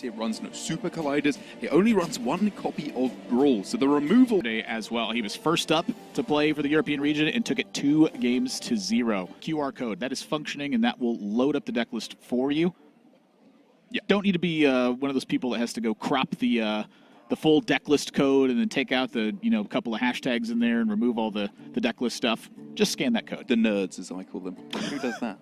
it runs no Super Colliders, it only runs 1 copy of Brawl, so the removal... As well, he was first up to play for the European region and took it 2 games to 0. QR code, that is functioning and that will load up the deck list for you. Yeah. Don't need to be one of those people that has to go crop the full deck list code and then take out the couple of hashtags in there and remove all the deck list stuff. Just scan that code. The nerds, as I call them. Who does that?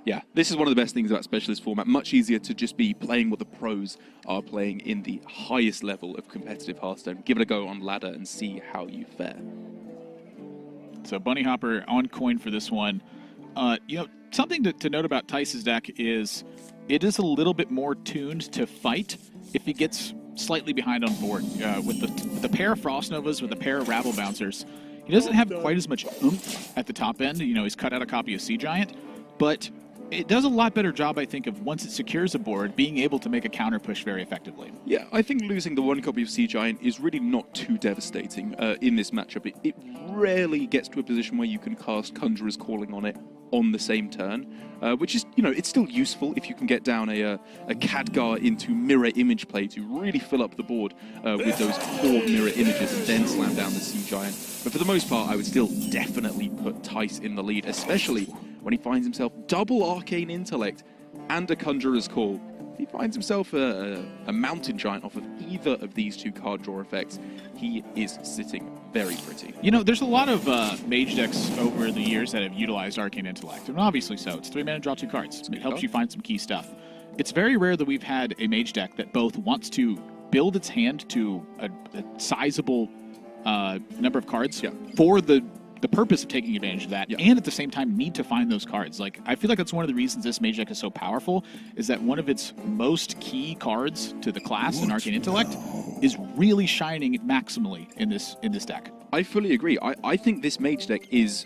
Yeah, this is one of the best things about Specialist format. Much easier to just be playing what the pros are playing in the highest level of competitive Hearthstone. Give it a go on ladder and see how you fare. So BunnyHoppor on coin for this one. Something to note about Thijs' deck is it is a little bit more tuned to fight if he gets slightly behind on board. With the pair of Frost Novas, with the pair of Rabble Bouncers, he doesn't have quite as much oomph at the top end. He's cut out a copy of Sea Giant, but it does a lot better job, I think, of once it secures a board, being able to make a counter push very effectively. Yeah, I think losing the 1 copy of Sea Giant is really not too devastating in this matchup. It rarely gets to a position where you can cast Conjurer's Calling on it on the same turn, which is, it's still useful if you can get down a Khadgar into mirror image play to really fill up the board with those 4 mirror images and then slam down the Sea Giant. But for the most part, I would still definitely put Thijs in the lead, especially when he finds himself double Arcane Intellect and a Conjurer's Call. If he finds himself a Mountain Giant off of either of these 2 card draw effects, he is sitting very pretty. There's a lot of mage decks over the years that have utilized Arcane Intellect, and obviously so. It's 3 mana, draw 2 cards. It helps you find some key stuff. It's very rare that we've had a mage deck that both wants to build its hand to a sizable number of cards for the purpose of taking advantage of that, and at the same time need to find those cards. I feel like that's one of the reasons this mage deck is so powerful, is that one of its most key cards to the class in Arcane Intellect is really shining maximally in this deck. I fully agree. I think this mage deck is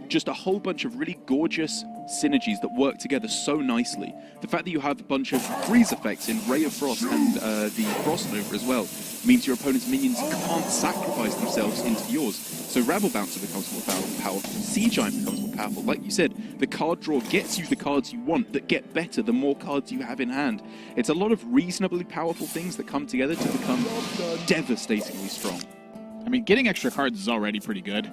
just a whole bunch of really gorgeous synergies that work together so nicely. The fact that you have a bunch of freeze effects in Ray of Frost and the Frost Nova as well means your opponent's minions can't sacrifice themselves into yours. So Rabble Bouncer becomes more powerful, Sea Giant becomes more powerful. Like you said, the card draw gets you the cards you want that get better the more cards you have in hand. It's a lot of reasonably powerful things that come together to become devastatingly strong. I mean, getting extra cards is already pretty good.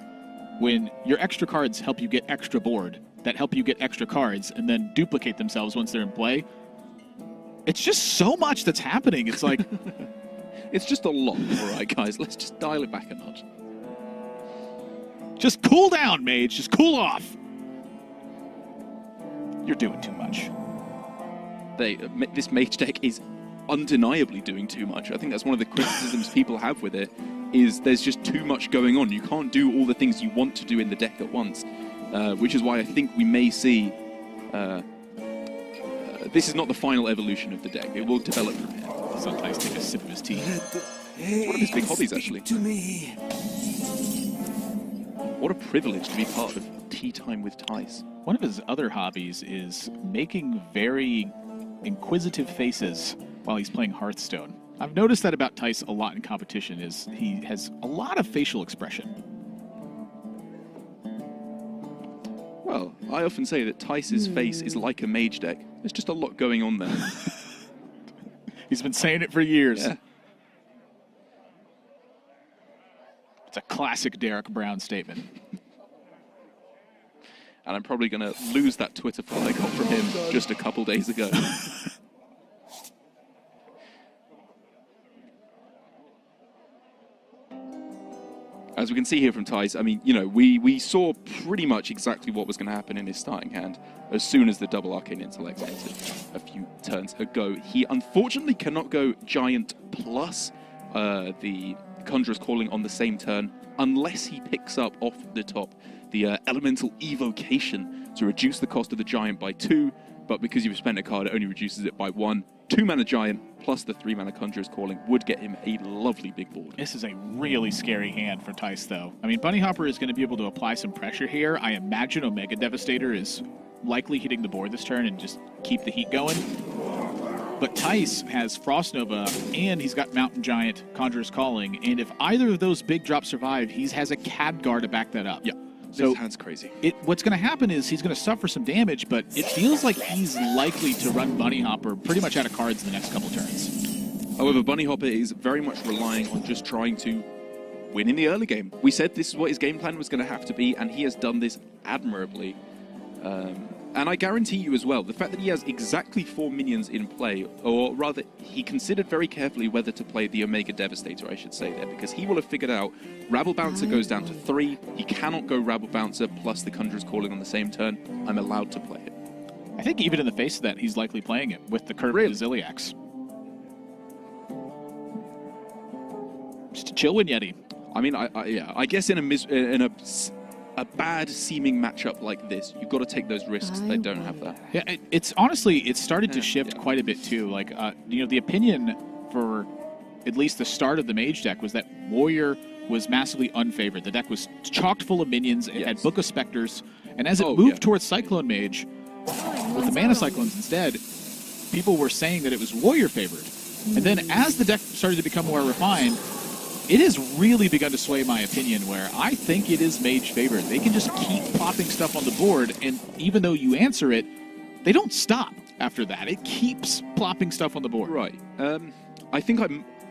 When your extra cards help you get extra board, that help you get extra cards, and then duplicate themselves once they're in play, it's just so much that's happening. It's like... It's just a lot. All right, guys, let's just dial it back a notch. Just cool down, mage. Just cool off. You're doing too much. This mage deck is undeniably doing too much. I think that's one of the criticisms people have with it, is there's just too much going on. You can't do all the things you want to do in the deck at once, which is why I think we may see... this is not the final evolution of the deck. It will develop from here. Sometimes take a sip of his tea. It's one of his big hobbies, actually. What a privilege to be part of Tea Time with Thijs. One of his other hobbies is making very inquisitive faces while he's playing Hearthstone. I've noticed that about Thijs a lot in competition, is he has a lot of facial expression. Well, I often say that Thijs' face is like a mage deck. There's just a lot going on there. He's been saying it for years. Yeah. It's a classic Derek Brown statement. And I'm probably going to lose that Twitter follow I got from him just a couple days ago. As we can see here from Thijs, I mean, we saw pretty much exactly what was going to happen in his starting hand as soon as the double Arcane Intellect entered a few turns ago. He unfortunately cannot go Giant plus the Conjurer's Calling on the same turn unless he picks up off the top the Elemental Evocation to reduce the cost of the Giant by 2, but because you've spent a card, it only reduces it by 1. 2-mana Giant plus the 3-mana Conjurer's Calling would get him a lovely big board. This is a really scary hand for Thijs, though. I mean, BunnyHoppor is going to be able to apply some pressure here. I imagine Omega Devastator is likely hitting the board this turn and just keep the heat going. But Thijs has Frost Nova, and he's got Mountain Giant, Conjurer's Calling, and if either of those big drops survive, he has a Khadgar to back that up. Yeah. So hand's crazy. What's going to happen is he's going to suffer some damage, but it feels like he's likely to run BunnyHoppor pretty much out of cards in the next couple turns. However, BunnyHoppor is very much relying on just trying to win in the early game. We said this is what his game plan was going to have to be, and he has done this admirably. And I guarantee you as well, the fact that he has exactly 4 minions in play, or rather, he considered very carefully whether to play the Omega Devastator, I should say there, because he will have figured out Rabble Bouncer goes down to 3, he cannot go Rabble Bouncer plus the Conjurer's Calling on the same turn, I'm allowed to play it. I think even in the face of that, he's likely playing it with the curve of the Ziliax. Just a chill win Yeti. I mean, I guess in a bad seeming matchup like this, you've got to take those risks. They don't have that. Yeah, it's honestly, it's started to shift quite a bit too. Like, you know, the opinion for at least the start of the Mage deck was that Warrior was massively unfavored. The deck was chocked full of minions. It had Book of Specters, and as it moved towards Cyclone Mage with the Mana Cyclones instead, people were saying that it was Warrior favored. And then as the deck started to become more refined, it has really begun to sway my opinion where I think it is Mage favored. They can just keep plopping stuff on the board, and even though you answer it, they don't stop after that. It keeps plopping stuff on the board. Right. I think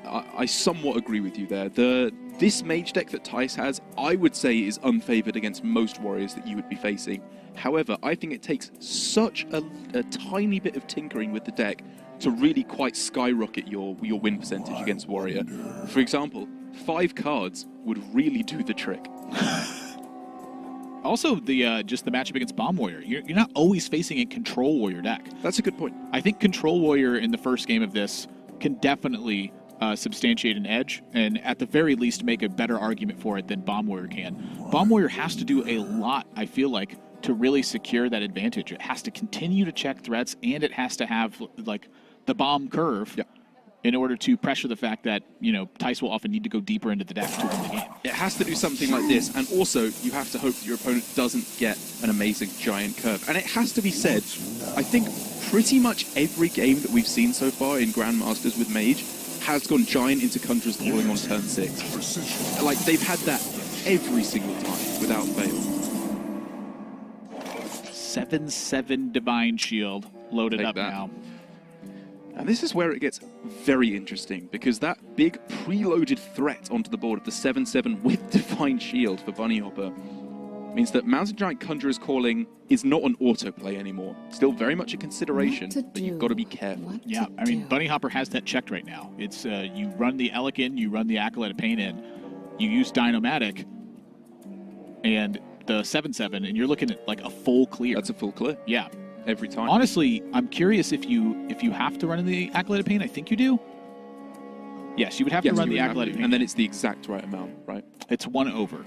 I somewhat agree with you there. This Mage deck that Thijs has, I would say is unfavored against most Warriors that you would be facing. However, I think it takes such a tiny bit of tinkering with the deck to really quite skyrocket your win percentage against Warrior. For example, 5 cards would really do the trick. Also, just the matchup against Bomb Warrior. You're not always facing a Control Warrior deck. That's a good point. I think Control Warrior in the first game of this can definitely substantiate an edge, and at the very least make a better argument for it than Bomb Warrior can. Bomb Warrior has to do a lot, I feel like, to really secure that advantage. It has to continue to check threats, and it has to have like the bomb curve in order to pressure the fact that, you know, Thijs will often need to go deeper into the deck to win the game. It has to do something like this, and also you have to hope that your opponent doesn't get an amazing giant curve. And it has to be said, I think pretty much every game that we've seen so far in Grandmasters with Mage has gone giant into Conjurer's Calling on turn 6. Like, they've had that every single time, without fail. 7/7 Divine Shield loaded up now. And this is where it gets very interesting, because that big preloaded threat onto the board of the 7/7 with Divine Shield for BunnyHoppor means that Mountain Giant Conjurer's Calling is not an autoplay anymore. Still very much a consideration, but you've got to be careful. Yeah, I mean, BunnyHoppor has that checked right now. It's you run the Elec in, you run the Acolyte of Pain in, you use Dynomatic, and the 7/7, and you're looking at like a full clear. That's a full clear. Yeah. Every time. Honestly, I'm curious if you have to run in the Acolyte of Pain. I think you do. Yes, you would have to run the Acolyte of Pain. And then it's the exact right amount, right? It's 1 over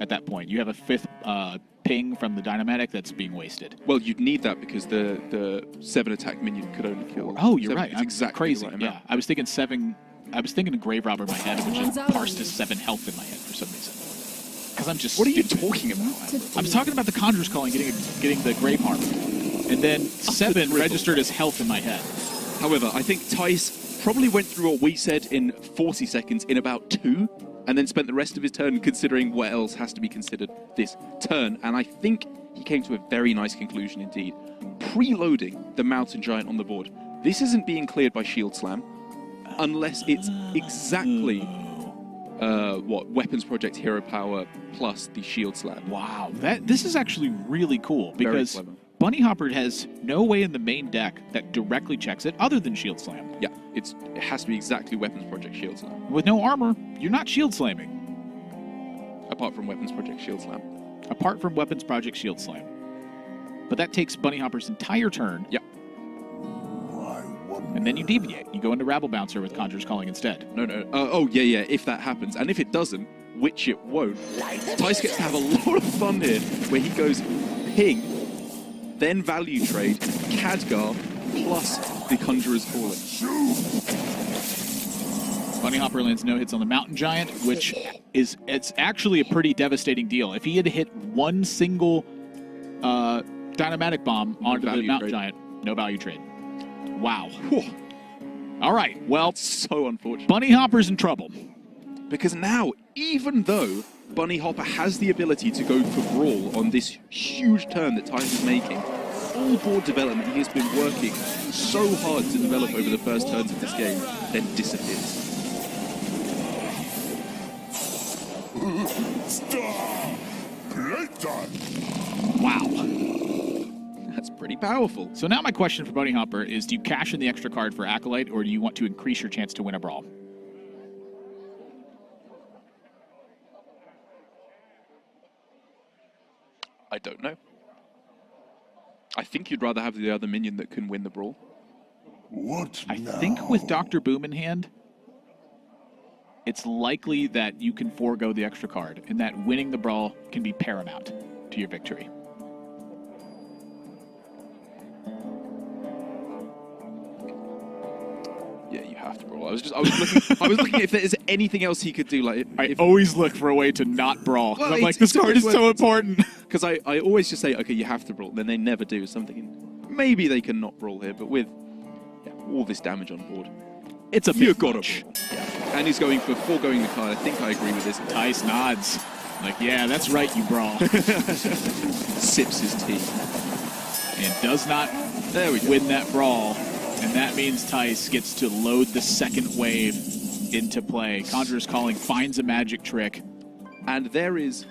at that point. You have a 5th ping from the Dynomatic that's being wasted. Well, you'd need that because the 7 attack minion could only kill. Oh, you're 7. right. It's exactly crazy. The right amount. Yeah, I was thinking 7. I was thinking a Grave Robber in my head, which is parsed as 7 health in my head for some reason. Because I'm just. What are you talking about? I'm talking about the Conjurer's Calling getting the Grave Harp. And then 7 registered as health in my head. However, I think Thijs probably went through what we said in 40 seconds in about 2, and then spent the rest of his turn considering what else has to be considered this turn. And I think he came to a very nice conclusion indeed. Preloading the Mountain Giant on the board. This isn't being cleared by Shield Slam, unless it's exactly Weapons Project Hero Power plus the Shield Slam. Wow, this is actually really cool, because BunnyHoppor has no way in the main deck that directly checks it other than Shield Slam. Yeah, it has to be exactly Weapons Project Shield Slam. With no armor, you're not Shield Slamming. Apart from Weapons Project Shield Slam. Apart from Weapons Project Shield Slam. But that takes BunnyHoppor's entire turn. Yeah. And then you deviate. You go into Rabble Bouncer with Conjurer's Calling instead. No. Oh, yeah, if that happens. And if it doesn't, which it won't, Thijs gets to have a lot of fun here, where he goes ping, then value trade, Khadgar, plus the Conjurer's Calling. BunnyHoppor lands no hits on the Mountain Giant, which it's actually a pretty devastating deal. If he had hit one single Dynomatic Bomb onto the Mountain Giant, no value trade. Wow. Whew. All right, well, so unfortunate. BunnyHoppor's in trouble. Because now, even though BunnyHoppor has the ability to go for Brawl on this huge turn that Thijs is making. All board development he has been working so hard to develop over the first turns of this game, then disappears. Wow. That's pretty powerful. So now my question for BunnyHoppor is, do you cash in the extra card for Acolyte, or do you want to increase your chance to win a brawl? I don't know. I think you'd rather have the other minion that can win the brawl. What I now? think with Dr. Boom in hand, it's likely that you can forego the extra card, and that winning the brawl can be paramount to your victory. Yeah, you have to brawl. I was looking if there's anything else he could do. Like, I always look for a way to not brawl. Well, I'm like, this card is so important. Because I always just say, okay, you have to brawl. Then they never do something. Maybe they can not brawl here, but with all this damage on board, It's a you've big got to brawl. Yeah. And he's going for foregoing the card. I think I agree with this. Thijs nods. Like, yeah, that's right, you brawl. Sips his tea. And does not There we go. win that brawl. And that means Thijs gets to load the second wave into play. Conjurer's Calling finds a magic trick. And there is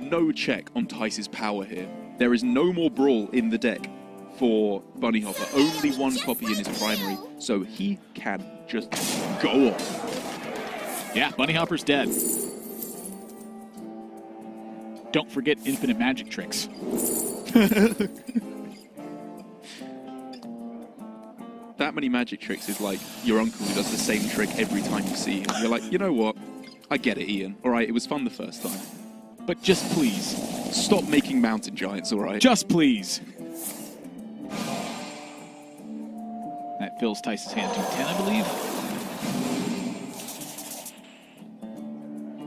no check on Thijs' power here. There is no more brawl in the deck for BunnyHoppor. Only one copy in his primary, so he can just go off. Yeah, BunnyHoppor's dead. Don't forget infinite magic tricks. That many magic tricks is like your uncle who does the same trick every time you see him. You're like, you know what? I get it, Ian. All right, it was fun the first time. But just please. Stop making mountain giants, all right? Just please. That fills Thijs' hand to 10, I believe.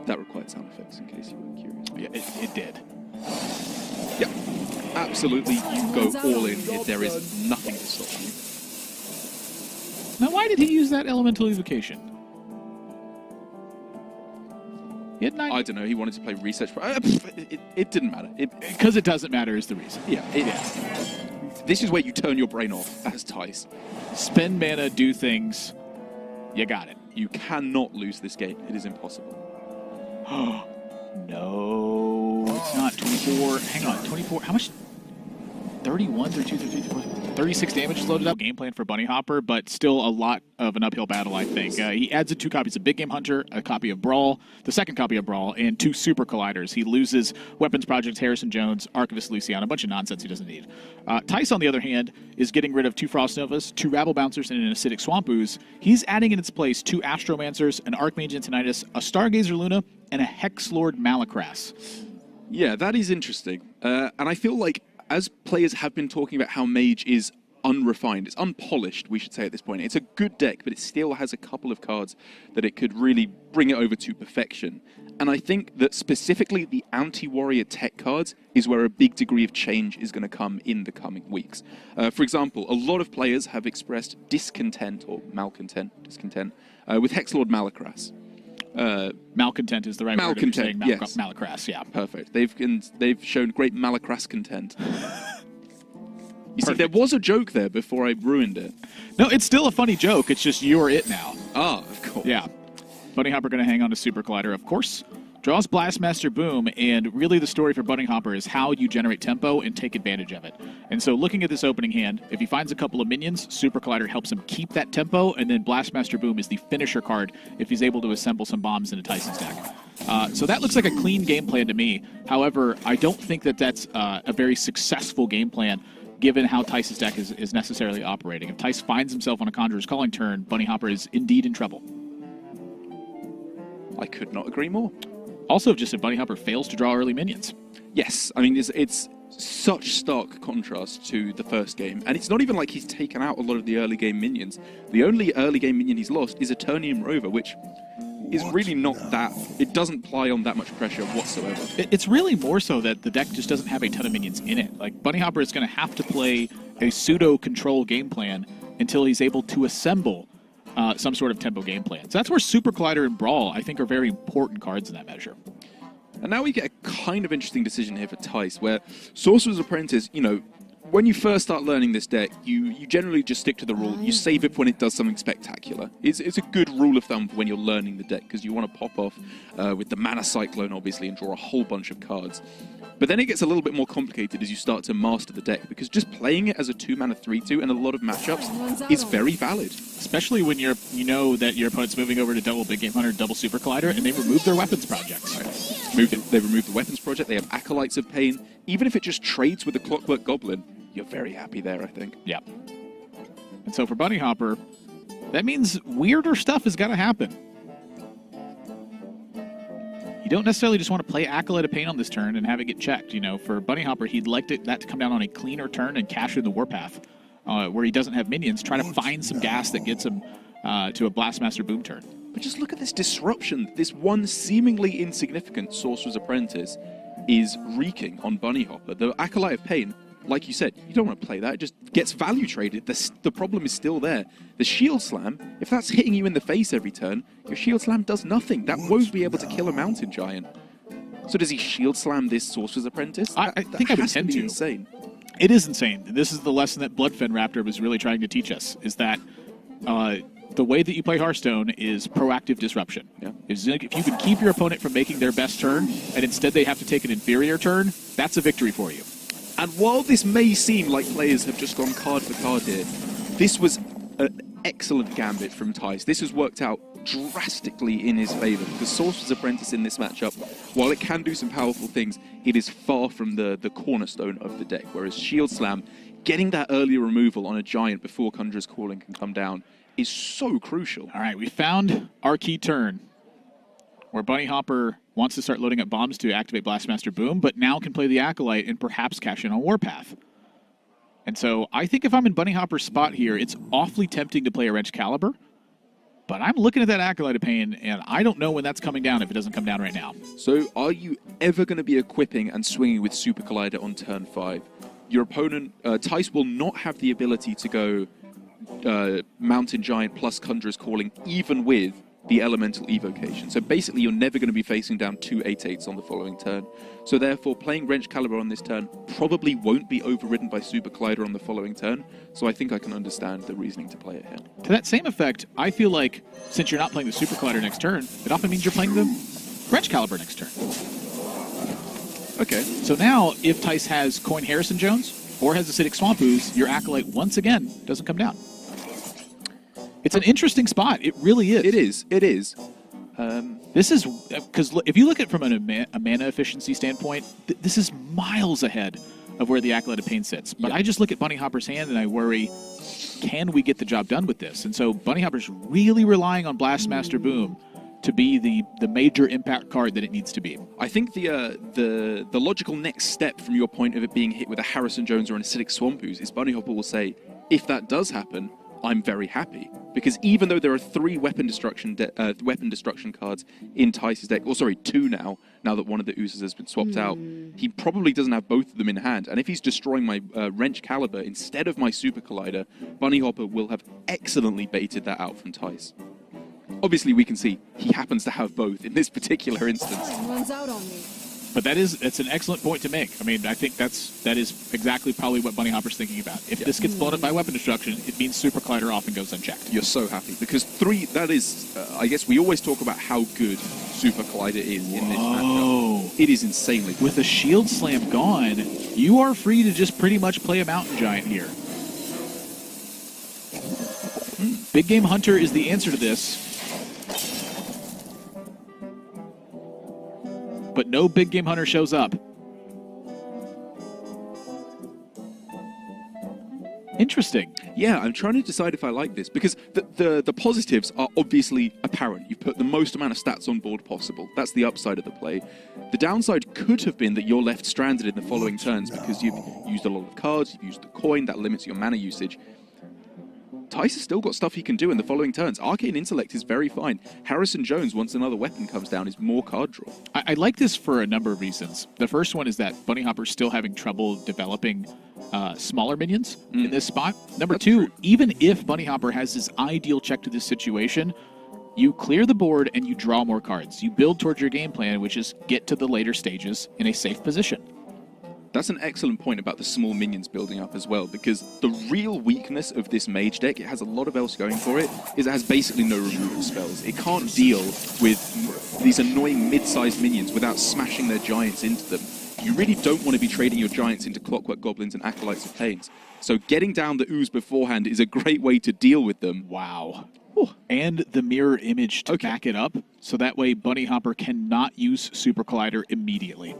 That required sound effects, in case you were curious. Yeah, it did. Yeah, absolutely. You go all in. There is nothing to stop you. Now, why did he use that elemental evocation? He had 9. I don't know. He wanted to play research. It didn't matter. Because it doesn't matter is the reason. Yeah. This is where you turn your brain off as Thijs. Spend mana, do things. You got it. You cannot lose this game. It is impossible. No, it's not 24. Hang on, 24. How much? 31, 32, 33, 36 damage is loaded up. Game plan for BunnyHoppor, but still a lot of an uphill battle, I think. He adds in 2 copies of Big Game Hunter, a copy of Brawl, the second copy of Brawl, and 2 Super Colliders. He loses Weapons Project, Harrison Jones, Archivist Lucian, a bunch of nonsense he doesn't need. Thijs, on the other hand, is getting rid of 2 Frost Novas, 2 Rabble Bouncers, and an Acidic Swamp Ooze. He's adding in its place 2 Astromancers, an Archmage Antonidas, a Stargazer Luna, and a Hexlord Malakras. Yeah, that is interesting. And I feel like as players have been talking about how Mage is unrefined, it's unpolished, we should say at this point. It's a good deck, but it still has a couple of cards that it could really bring it over to perfection. And I think that specifically the anti-warrior tech cards is where a big degree of change is going to come in the coming weeks. For example, a lot of players have expressed discontent with Hexlord Malakras. Malcontent is the right word. Malcontent, yes. Malakras, yeah. Perfect. They've shown great Malakras content. You see, there was a joke there before I ruined it. No, it's still a funny joke. It's just you're it now. Ah, of course. Yeah. BunnyHoppor going to hang on to Super Collider, of course. Draws Blastmaster Boom, and really the story for BunnyHoppor is how you generate tempo and take advantage of it. And so looking at this opening hand, if he finds a couple of minions, Super Collider helps him keep that tempo, and then Blastmaster Boom is the finisher card if he's able to assemble some bombs into Tyson's deck. So that looks like a clean game plan to me. However, I don't think that that's a very successful game plan given how Tyson's deck is necessarily operating. If Thijs finds himself on a Conjurer's Calling turn, BunnyHoppor is indeed in trouble. I could not agree more. Also, just if BunnyHoppor fails to draw early minions. Yes, I mean, it's such stark contrast to the first game. And it's not even like he's taken out a lot of the early game minions. The only early game minion he's lost is Eternium Rover, which is really not that... It doesn't ply on that much pressure whatsoever. It's really more so that the deck just doesn't have a ton of minions in it. Like, BunnyHoppor is going to have to play a pseudo-control game plan until he's able to assemble some sort of tempo game plan. So that's where Super Collider and Brawl, I think, are very important cards in that measure. And now we get a kind of interesting decision here for Thijs, where Sorcerer's Apprentice, you know, when you first start learning this deck, you generally just stick to the rule. You save it when it does something spectacular. It's a good rule of thumb for when you're learning the deck, because you want to pop off with the Mana Cyclone, obviously, and draw a whole bunch of cards. But then it gets a little bit more complicated as you start to master the deck, because just playing it as a 2-mana 3/2 in a lot of matchups is very valid. Especially when you know that your opponent's moving over to double Big Game Hunter, double Super Collider, and they've removed their weapons projects. They've removed the weapons project, they have Acolytes of Pain. Even if it just trades with the Clockwork Goblin, you're very happy there, I think. Yeah. And so for BunnyHoppor, that means weirder stuff has got to happen. You don't necessarily just want to play Acolyte of Pain on this turn and have it get checked. You know, for BunnyHoppor, he'd like that to come down on a cleaner turn and cash in the Warpath, where he doesn't have minions, try to find some gas that gets him to a Blastmaster Boom turn. But just look at this disruption. This one seemingly insignificant Sorcerer's Apprentice is wreaking on BunnyHoppor. The Acolyte of Pain, like you said, you don't want to play that. It just gets value traded. The problem is still there. The Shield Slam, if that's hitting you in the face every turn, your Shield Slam does nothing. That won't be able to kill a Mountain Giant. So does he Shield Slam this Sorcerer's Apprentice? I think I would tend to. Insane. It is insane. This is the lesson that Bloodfen Raptor was really trying to teach us, is that the way that you play Hearthstone is proactive disruption. Yeah. If you can keep your opponent from making their best turn, and instead they have to take an inferior turn, that's a victory for you. And while this may seem like players have just gone card for card here, this was an excellent gambit from Thijs. This has worked out drastically in his favor, because Sorcerer's Apprentice in this matchup, while it can do some powerful things, it is far from the cornerstone of the deck, whereas Shield Slam, getting that early removal on a Giant before Conjurer's Calling can come down, is so crucial. All right, we found our key turn, where BunnyHoppor wants to start loading up bombs to activate Blastmaster Boom, but now can play the Acolyte and perhaps cash in on Warpath. And so I think if I'm in BunnyHoppor's spot here, it's awfully tempting to play a Wrench Caliber, but I'm looking at that Acolyte of Pain, and I don't know when that's coming down if it doesn't come down right now. So are you ever going to be equipping and swinging with Super Collider on turn 5? Your opponent, Thijs, will not have the ability to go Mountain Giant plus Conjurer's Calling, even with the Elemental Evocation. So basically, you're never going to be facing down 2 8/8s on the following turn. So therefore, playing Wrench Caliber on this turn probably won't be overridden by Super Collider on the following turn. So I think I can understand the reasoning to play it here. To that same effect, I feel like since you're not playing the Super Collider next turn, it often means you're playing the Wrench Caliber next turn. Okay. So now, if Thijs has Coin Harrison Jones or has Acidic Swamp Ooze, your Acolyte once again doesn't come down. It's an interesting spot. It really is. It is. It is. This is because if you look at it from a mana efficiency standpoint, this is miles ahead of where the Acolyte of Pain sits. But I just look at BunnyHoppor's hand and I worry, can we get the job done with this? And so BunnyHoppor's really relying on Blastmaster Boom to be the major impact card that it needs to be. I think the logical next step from your point of it being hit with a Harrison Jones or an Acidic Swamp Ooze is BunnyHoppor will say, if that does happen, I'm very happy, because even though there are 3 weapon destruction cards in Thijs' deck, or sorry, 2 now that one of the oozes has been swapped out, he probably doesn't have both of them in hand. And if he's destroying my Wrench Caliber instead of my Super Collider, BunnyHoppor will have excellently baited that out from Thijs. Obviously, we can see he happens to have both in this particular instance. Runs out on me. But that's an excellent point to make. I mean, I think that is exactly probably what BunnyHoppor's thinking about. If this gets blown up by weapon destruction, it means Super Collider off and goes unchecked. You're so happy, because 3, that is, I guess we always talk about how good Super Collider is in this matchup. It is insanely good. With the Shield Slam gone, you are free to just pretty much play a Mountain Giant here. Big Game Hunter is the answer to this. But no Big Game Hunter shows up. Interesting. Yeah, I'm trying to decide if I like this, because the positives are obviously apparent. You've put the most amount of stats on board possible. That's the upside of the play. The downside could have been that you're left stranded in the following turns because you've used a lot of cards, you've used the coin, that limits your mana usage. Thijs has still got stuff he can do in the following turns. Arcane Intellect is very fine. Harrison Jones, once another weapon comes down, is more card draw. I like this for a number of reasons. The first one is that BunnyHoppor's still having trouble developing smaller minions in this spot. Number 2, even if BunnyHoppor has his ideal check to this situation, you clear the board and you draw more cards. You build towards your game plan, which is get to the later stages in a safe position. That's an excellent point about the small minions building up as well, because the real weakness of this mage deck, it has a lot of else going for it, is it has basically no removal spells. It can't deal with these annoying mid-sized minions without smashing their giants into them. You really don't want to be trading your giants into Clockwork Goblins and Acolytes of Pains. So getting down the ooze beforehand is a great way to deal with them. Wow. Ooh. And the mirror image to back it up, so that way BunnyHoppor cannot use Super Collider immediately.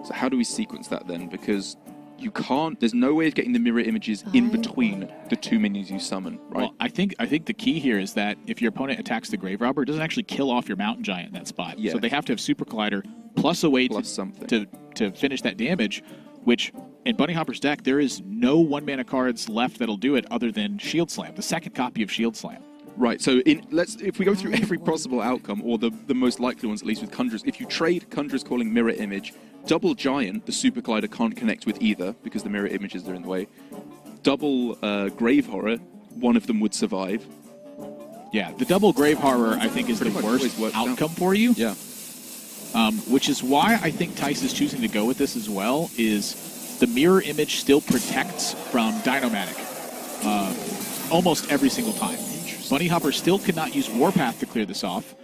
So how do we sequence that then? Because you can't, there's no way of getting the mirror images in between the two minions you summon, right? Well, I think the key here is that if your opponent attacks the Grave Robber, it doesn't actually kill off your Mountain Giant in that spot. Yeah. So they have to have Super Collider plus a way to finish that damage, which in BunnyHoppor's deck, there is no 1-mana cards left that'll do it other than Shield Slam, the second copy of Shield Slam. Right, so if we go through every possible outcome, or the most likely ones at least with Conjurers, if you trade Conjurer's Calling Mirror Image, Double Giant, the Super Collider can't connect with either because the mirror images are in the way. Double Grave Horror, one of them would survive. Yeah, the double Grave Horror I think is the worst outcome for you. Yeah. Which is why I think Thijs is choosing to go with this as well, is the mirror image still protects from Dinomatic almost every single time. BunnyHoppor still cannot use Warpath to clear this off.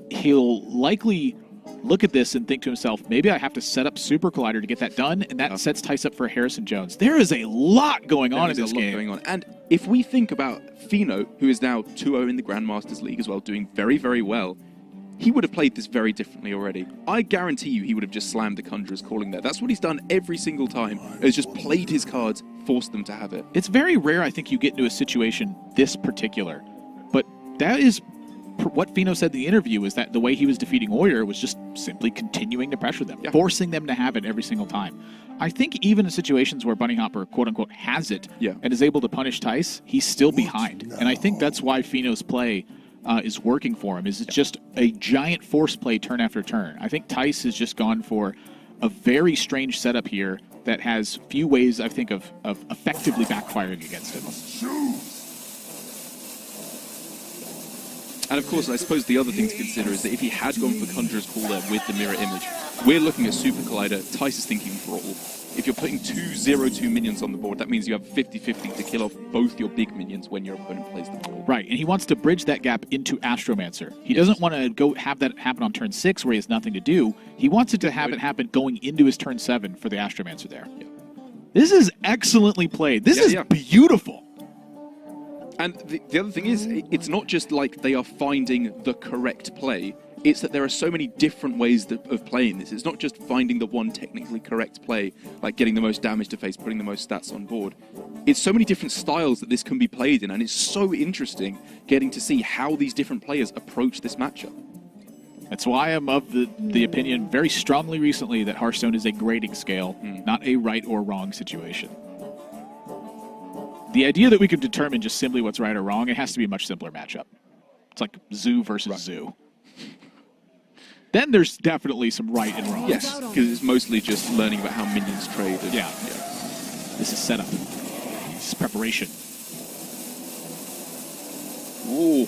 He'll likely look at this and think to himself, maybe I have to set up Super Collider to get that done, and that sets Thijs up for Harrison Jones. There is a lot going on in this game. And if we think about Fino, who is now 2-0 in the Grandmasters League as well, doing very, very well, he would have played this very differently already. I guarantee you he would have just slammed the Conjurer's Calling there. That's what he's done every single time. He's just played his cards, forced them to have it. It's very rare, I think, you get into a situation this particular. But that is what Fino said in the interview, is that the way he was defeating Oyer was just simply continuing to pressure them, forcing them to have it every single time. I think even in situations where BunnyHoppor, quote-unquote, has it and is able to punish Thijs, he's still behind. And I think that's why Fino's play is working for him, is it's just a giant force play turn after turn. I think Thijs has just gone for a very strange setup here that has few ways, I think, of effectively backfiring against him. And of course, I suppose the other thing to consider is that if he had gone for Conjurer's Call there with the mirror image, we're looking at Super Collider. Thijs is thinking Brawl. If you're putting 2/0/2 minions on the board, that means you have 50-50 to kill off both your big minions when your opponent plays the Brawl. Right, and he wants to bridge that gap into Astromancer. He doesn't want to go have that happen on turn 6 where he has nothing to do. He wants it to have it happen going into his turn 7 for the Astromancer there. Yeah. This is excellently played. This is beautiful. And the other thing is, it's not just like they are finding the correct play. It's that there are so many different ways of playing this. It's not just finding the one technically correct play, like getting the most damage to face, putting the most stats on board. It's so many different styles that this can be played in, and it's so interesting getting to see how these different players approach this matchup. That's why I'm of the opinion very strongly recently that Hearthstone is a grading scale, not a right or wrong situation. The idea that we could determine just simply what's right or wrong, it has to be a much simpler matchup. It's like Zoo versus Zoo. Then there's definitely some right and wrong. Yes, because it's mostly just learning about how minions trade. And, This is setup. This is preparation. Ooh.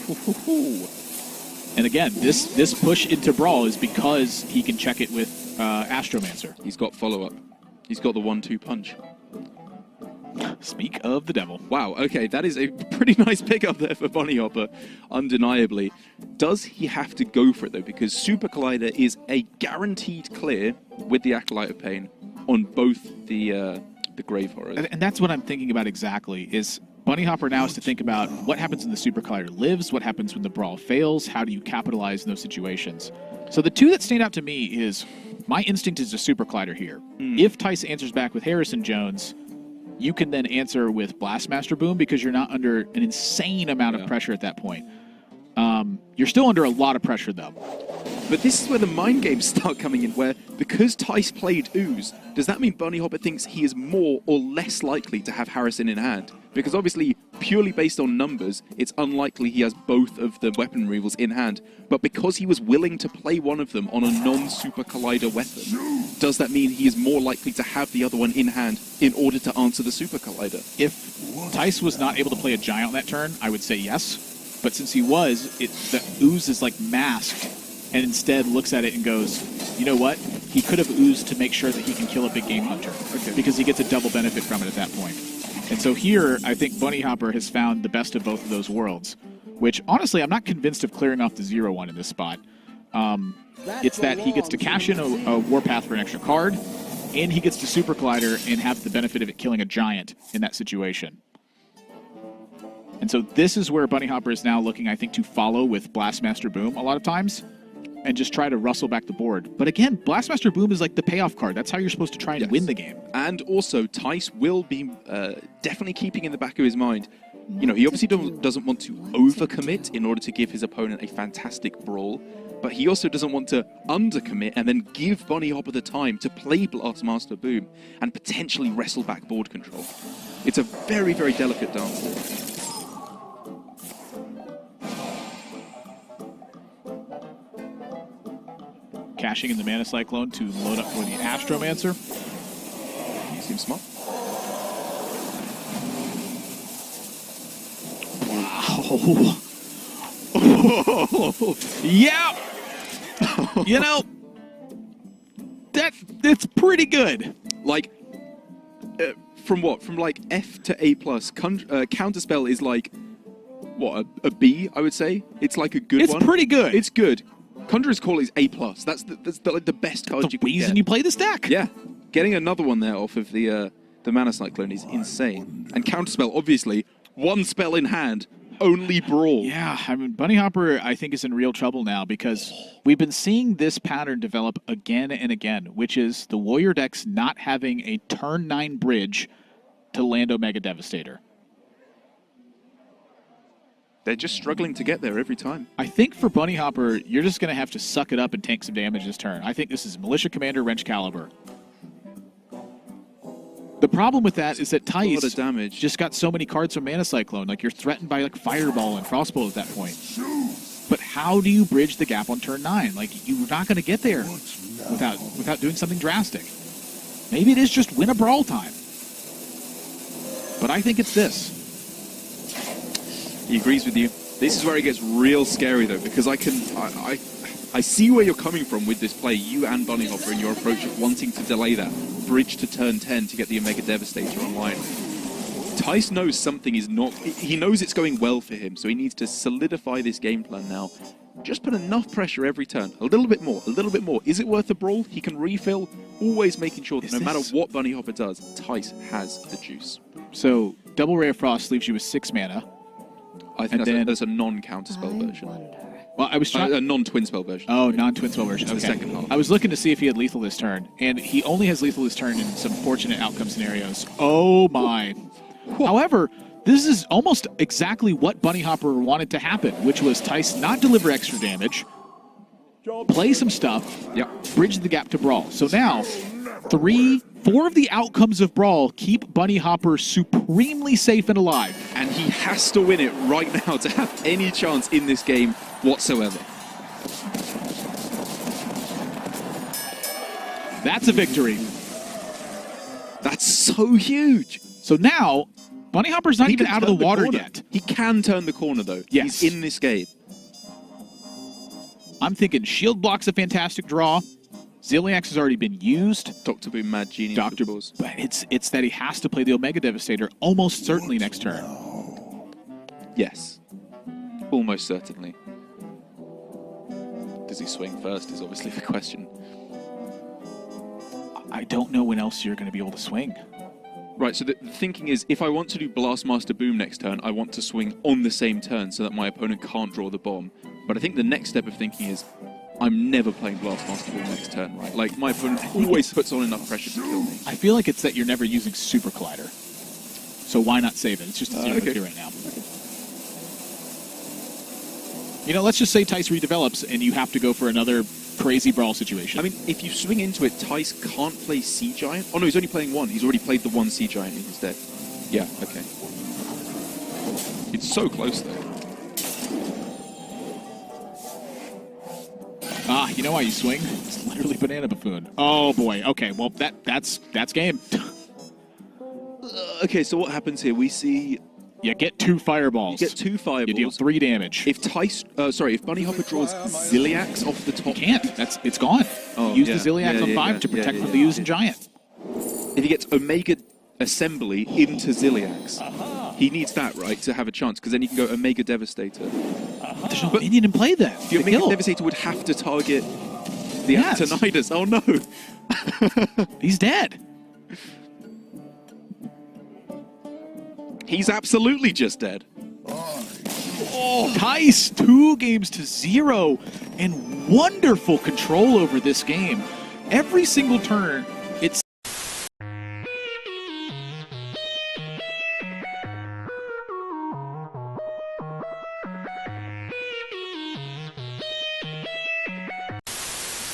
And again, this push into Brawl is because he can check it with Astromancer. He's got follow-up. He's got the 1-2 punch. Speak of the devil. Wow, okay, that is a pretty nice pickup there for BunnyHoppor, undeniably. Does he have to go for it, though? Because Super Collider is a guaranteed clear with the Acolyte of Pain on both the Grave Horrors. And that's what I'm thinking about exactly, is BunnyHoppor now has to think about what happens when the Super Collider lives, what happens when the Brawl fails, how do you capitalize in those situations. So the two that stand out to me is, my instinct is a Super Collider here. If Thijs answers back with Harrison Jones, you can then answer with Blastmaster Boom because you're not under an insane amount of pressure at that point. You're still under a lot of pressure, though. But this is where the mind games start coming in, where because Thijs played Ooze, does that mean BunnyHoppor thinks he is more or less likely to have Harrison in hand? Because obviously, purely based on numbers, it's unlikely he has both of the weapon removals in hand. But because he was willing to play one of them on a non-Super Collider weapon, does that mean he is more likely to have the other one in hand in order to answer the Super Collider? If Thijs was not able to play a Giant on that turn, I would say yes. But since he was, the ooze is like masked, and instead looks at it and goes, you know what? He could have oozed to make sure that he can kill a big game hunter, because he gets a double benefit from it at that point. And so here, I think BunnyHoppor has found the best of both of those worlds, which honestly, I'm not convinced of clearing off the 0-1 in this spot. It's that he gets to cash in a Warpath for an extra card, and he gets to Super Collider and have the benefit of it killing a giant in that situation. And so this is where BunnyHoppor is now looking, I think, to follow with Blastmaster Boom a lot of times and just try to rustle back the board. But again, Blastmaster Boom is like the payoff card. That's how you're supposed to try and win the game. And also, Thijs will be definitely keeping in the back of his mind, you know, he obviously doesn't want to overcommit in order to give his opponent a fantastic brawl, but he also doesn't want to undercommit and then give BunnyHoppor the time to play Blastmaster Boom and potentially wrestle back board control. It's a very, very delicate dance. Cashing in the Mana Cyclone to load up for the Astromancer. He seems smart. Wow. Oh, yeah. You know, that's pretty good. Like, from what? From like F to A+, Counterspell is like, what, a B, I would say? It's like a good one. It's pretty good. It's good. Conjurer's Call is A+. That's the best card you can get. The reason you play this deck. Yeah. Getting another one there off of the Mana Cyclone is insane. And Counterspell, obviously, one spell in hand, only Brawl. Yeah, I mean, BunnyHoppor, I think, is in real trouble now because we've been seeing this pattern develop again and again, which is the Warrior decks not having a turn 9 bridge to land Omega Devastator. They're just struggling to get there every time. I think for BunnyHoppor, you're just going to have to suck it up and tank some damage this turn. I think this is Militia Commander Wrench Caliber. The problem with that is that Thijs just got so many cards from Mana Cyclone. Like, you're threatened by like Fireball and Frostbolt at that point. But how do you bridge the gap on turn 9? Like, you're not going to get there without doing something drastic. Maybe it is just win a Brawl time. But I think it's this. He agrees with you. This is where it gets real scary, though, because I see where you're coming from with this play, you and BunnyHoppor, and your approach of wanting to delay that bridge to turn 10 to get the Omega Devastator online. Thijs knows something is not... He knows it's going well for him, so he needs to solidify this game plan now. Just put enough pressure every turn. A little bit more, a little bit more. Is it worth the brawl? He can refill, always making sure that no matter what BunnyHoppor does, Thijs has the juice. So, Double Ray of Frost leaves you with 6 mana. I think that's a non-counterspell version. Well, I was trying a non-twin spell version. Oh, non-twin spell version. Okay. The second half. I was looking to see if he had lethal this turn, and he only has lethal this turn in some fortunate outcome scenarios. Oh my! However, this is almost exactly what BunnyHoppor wanted to happen, which was Thijs not deliver extra damage, play some stuff, bridge the gap to Brawl. So now, 4 of the outcomes of Brawl keep BunnyHoppor supremely safe and alive. And he has to win it right now to have any chance in this game whatsoever. That's a victory. That's so huge. So now, BunnyHoppor's not even out of the water yet. He can turn the corner, though. Yes. He's in this game. I'm thinking Shield Block's a fantastic draw. Zilliax has already been used. Dr. Boom, Mad Genius, Dr. Boom. But it's that he has to play the Omega Devastator almost certainly next turn. Yes. Almost certainly. Does he swing first is obviously the question. I don't know when else you're going to be able to swing. Right, so the thinking is, if I want to do Blastmaster Boom next turn, I want to swing on the same turn so that my opponent can't draw the bomb. But I think the next step of thinking is, I'm never playing Blastmaster Boom next turn, right? Like, my opponent always puts on enough pressure to kill me. I feel like it's that you're never using Super Collider. So why not save it? It's just a 0-2 right now. You know, let's just say Thijs redevelops and you have to go for another crazy Brawl situation. I mean, if you swing into it, Thijs can't play Sea Giant. Oh no, he's only playing 1. He's already played the 1 Sea Giant in his deck. Yeah, okay. It's so close, though. Ah, you know why you swing? It's literally Banana Buffoon. Oh boy. Okay, well that's game. Okay, so what happens here? We see You get 2 fireballs. You get 2 fireballs. You deal 3 damage. If BunnyHoppor draws Ziliax off the top... He can't. It's gone. Oh, Use yeah. the Ziliax on 5 to protect from the using Giant. If he gets Omega Assembly into Ziliax, he needs that, right, to have a chance, because then he can go Omega Devastator. There's no minion in play then. The Omega Devastator would have to target the Actinidas. Oh, no. He's dead. He's absolutely just dead. Oh, Thijs, 2 games to 0 and wonderful control over this game. Every single turn,